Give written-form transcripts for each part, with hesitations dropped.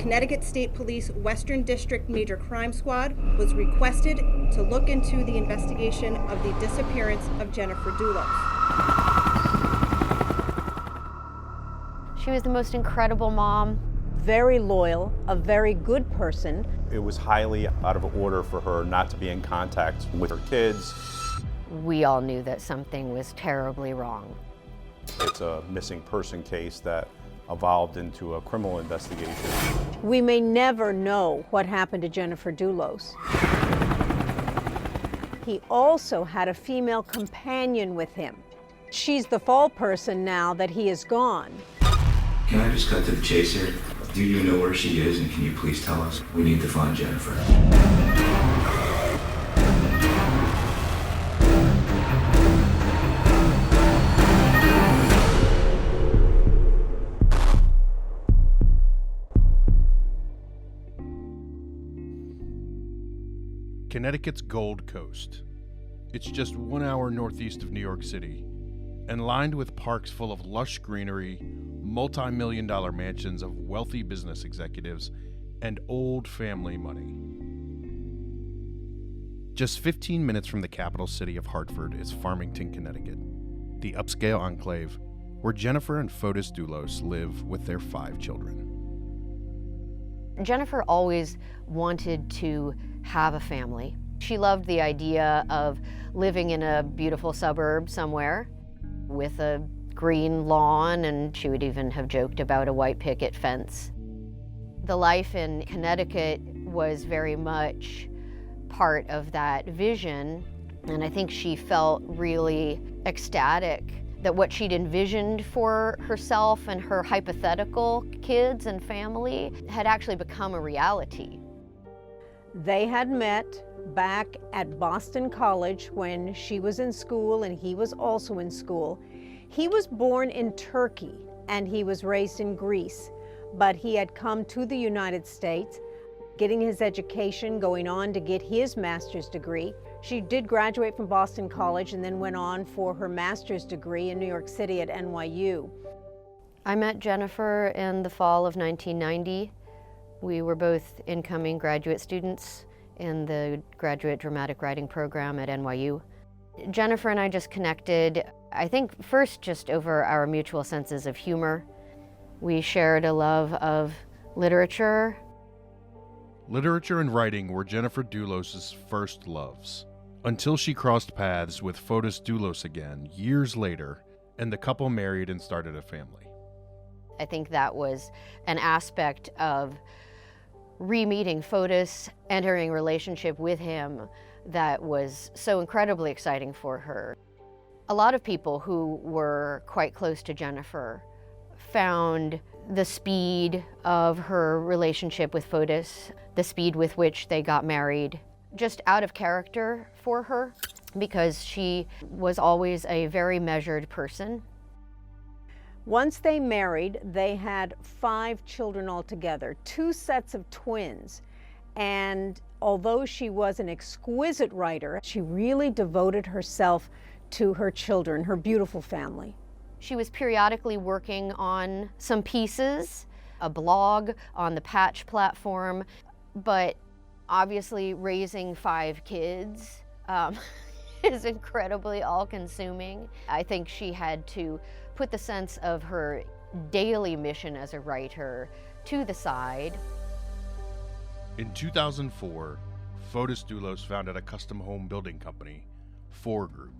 Connecticut State Police Western District Major Crime Squad was requested to look into the investigation of the disappearance of Jennifer Dulos. She was the most incredible mom. Very loyal, a very good person. It was highly out of order for her not to be in contact with her kids. We all knew that something was terribly wrong. It's a missing person case that evolved into a criminal investigation. We may never know what happened to Jennifer Dulos. He also had a female companion with him. She's the fall person now that he is gone. Can I just cut to the chase here? Do you know where she is, and can you please tell us? We need to find Jennifer. Connecticut's Gold Coast. It's just 1 hour northeast of New York City, and lined with parks full of lush greenery, multi-million-dollar mansions of wealthy business executives, and old family money. Just 15 minutes from the capital city of Hartford is Farmington, Connecticut, the upscale enclave where Jennifer and Fotis Dulos live with their 5 children. Jennifer always wanted to have a family. She loved the idea of living in a beautiful suburb somewhere with a green lawn, and she would even have joked about a white picket fence. The life in Connecticut was very much part of that vision, and I think she felt really ecstatic that what she'd envisioned for herself and her hypothetical kids and family had actually become a reality. They had met back at Boston College when she was in school and he was also in school. He was born in Turkey and he was raised in Greece, but he had come to the United States, getting his education, going on to get his master's degree. She did graduate from Boston College and then went on for her master's degree in New York City at NYU. I met Jennifer in the fall of 1990. We were both incoming graduate students in the graduate dramatic writing program at NYU. Jennifer and I just connected, I think first just over our mutual senses of humor. We shared a love of literature. Literature and writing were Jennifer Dulos' first loves, until she crossed paths with Fotis Dulos again years later, and the couple married and started a family. I think that was an aspect of re-meeting Fotis, entering a relationship with him that was so incredibly exciting for her. A lot of people who were quite close to Jennifer found the speed of her relationship with Fotis, the speed with which they got married, just out of character for her, because she was always a very measured person. Once they married, they had 5 children altogether, 2 sets of twins. And although she was an exquisite writer, she really devoted herself to her children, her beautiful family. She was periodically working on some pieces, a blog on the Patch platform, but obviously raising 5 kids is incredibly all-consuming. I think she had to put the sense of her daily mission as a writer to the side. In 2004, Fotis Dulos founded a custom home building company, 4 Group.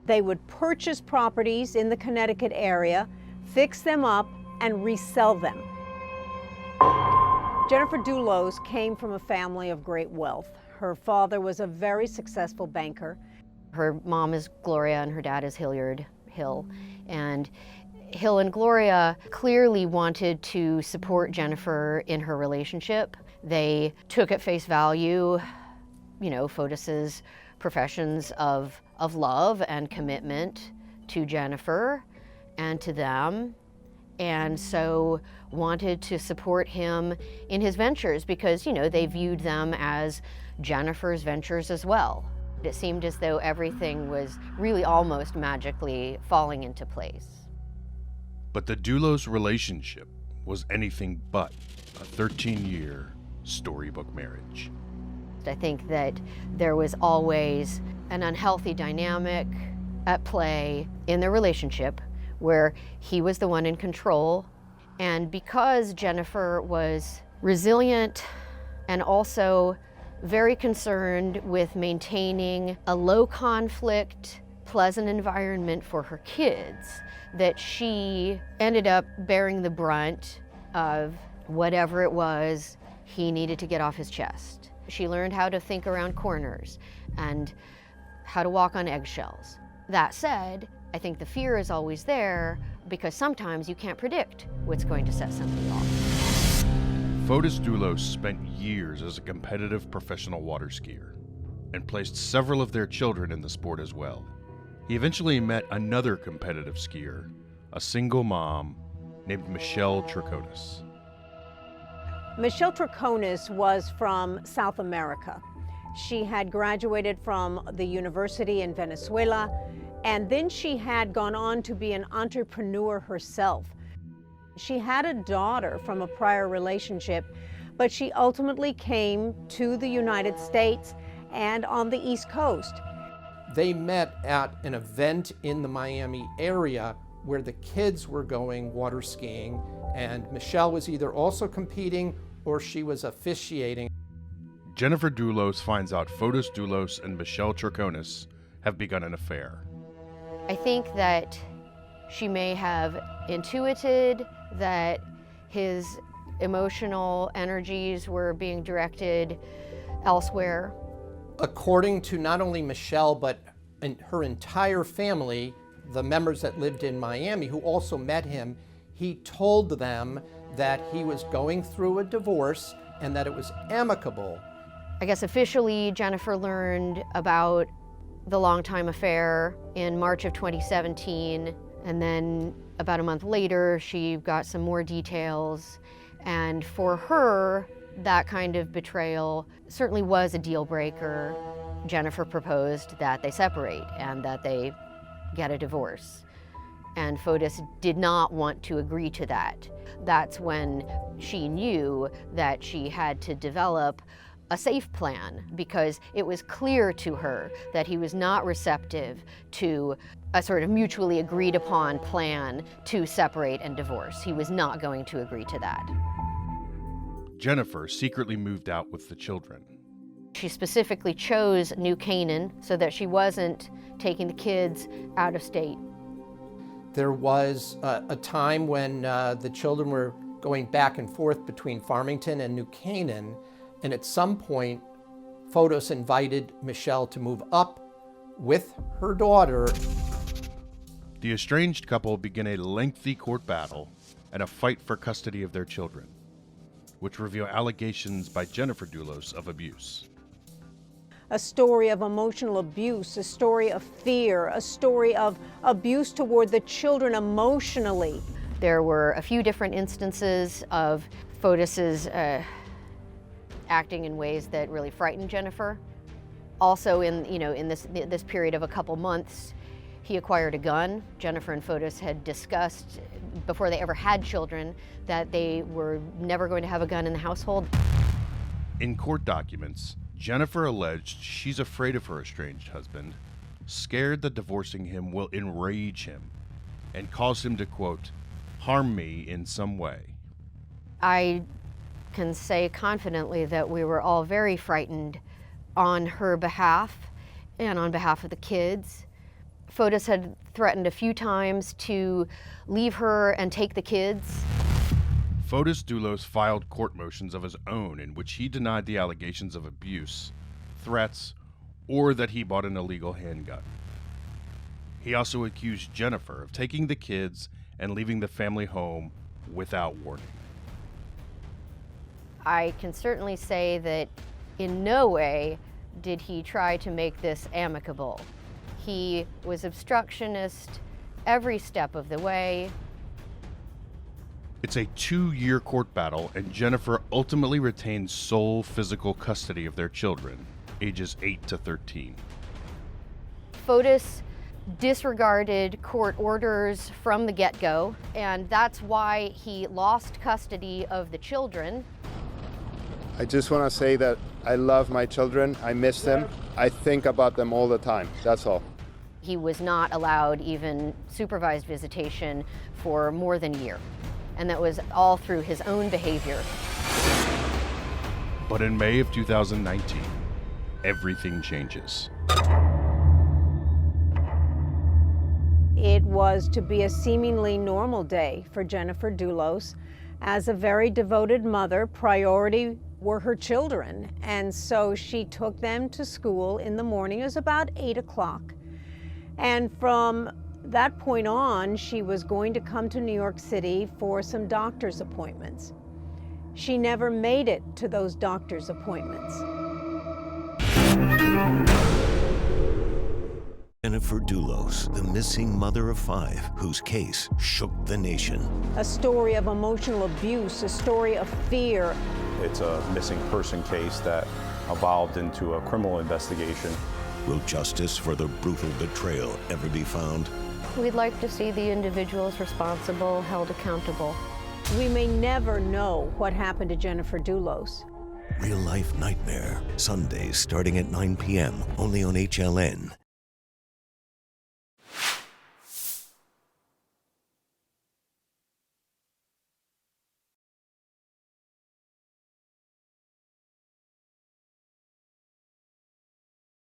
They would purchase properties in the Connecticut area, fix them up, and resell them. Jennifer Dulos came from a family of great wealth. Her father was a very successful banker. Her mom is Gloria and her dad is Hilliard Hill. And Hill and Gloria clearly wanted to support Jennifer in her relationship. They took at face value, you know, Fotis's professions of love and commitment to Jennifer and to them, and so wanted to support him in his ventures because, you know, they viewed them as Jennifer's ventures as well. It seemed as though everything was really almost magically falling into place. But the Dulos relationship was anything but a 13-year storybook marriage. I think that there was always an unhealthy dynamic at play in their relationship where he was the one in control. And because Jennifer was resilient and also very concerned with maintaining a low conflict, pleasant environment for her kids, that she ended up bearing the brunt of whatever it was he needed to get off his chest. She learned how to think around corners and how to walk on eggshells. That said, I think the fear is always there because sometimes you can't predict what's going to set something off. Fotis Dulos spent years as a competitive professional water skier and placed several of their children in the sport as well. He eventually met another competitive skier, a single mom named Michelle Troconis. Michelle Troconis was from South America. She had graduated from the university in Venezuela, and then she had gone on to be an entrepreneur herself. She had a daughter from a prior relationship, but she ultimately came to the United States and on the East Coast. They met at an event in the Miami area where the kids were going water skiing, and Michelle was either also competing or she was officiating. Jennifer Dulos finds out Fotis Dulos and Michelle Troconis have begun an affair. I think that she may have intuited that his emotional energies were being directed elsewhere. According to not only Michelle, but her entire family, the members that lived in Miami who also met him, he told them that he was going through a divorce and that it was amicable. I guess officially Jennifer learned about the longtime affair in March of 2017, and then about a month later she got some more details, and for her that kind of betrayal certainly was a deal breaker. Jennifer proposed that they separate and that they get a divorce, and Fotis did not want to agree to that. That's when she knew that she had to develop a safe plan, because it was clear to her that he was not receptive to a sort of mutually agreed upon plan to separate and divorce. He was not going to agree to that. Jennifer secretly moved out with the children. She specifically chose New Canaan so that she wasn't taking the kids out of state. There was a time when the children were going back and forth between Farmington and New Canaan, and at some point, Fotis invited Michelle to move up with her daughter. The estranged couple begin a lengthy court battle and a fight for custody of their children, which reveal allegations by Jennifer Dulos of abuse. A story of emotional abuse, a story of fear, a story of abuse toward the children emotionally. There were a few different instances of Fotis's acting in ways that really frightened Jennifer. Also in this period of a couple months, he acquired a gun. Jennifer and Fotis had discussed before they ever had children that they were never going to have a gun in the household. In court documents, Jennifer alleged she's afraid of her estranged husband, scared that divorcing him will enrage him, and cause him to, quote, harm me in some way. I can say confidently that we were all very frightened on her behalf and on behalf of the kids. Fotis had threatened a few times to leave her and take the kids. Fotis Dulos filed court motions of his own in which he denied the allegations of abuse, threats, or that he bought an illegal handgun. He also accused Jennifer of taking the kids and leaving the family home without warning. I can certainly say that in no way did he try to make this amicable. He was obstructionist every step of the way. It's a 2-year court battle, and Jennifer ultimately retains sole physical custody of their children, ages 8 to 13. Fotis disregarded court orders from the get-go, and that's why he lost custody of the children. I just want to say that I love my children. I miss them. I think about them all the time. That's all. He was not allowed even supervised visitation for more than a year, and that was all through his own behavior. But in May of 2019, everything changes. It was to be a seemingly normal day for Jennifer Dulos. As a very devoted mother, priority were her children, and so she took them to school in the morning. It was about 8 o'clock. And from that point on, she was going to come to New York City for some doctor's appointments. She never made it to those doctor's appointments. Jennifer Dulos, the missing mother of 5, whose case shook the nation. A story of emotional abuse, a story of fear. It's a missing person case that evolved into a criminal investigation. Will justice for the brutal betrayal ever be found? We'd like to see the individuals responsible held accountable. We may never know what happened to Jennifer Dulos. Real Life Nightmare, Sundays starting at 9 p.m., only on HLN.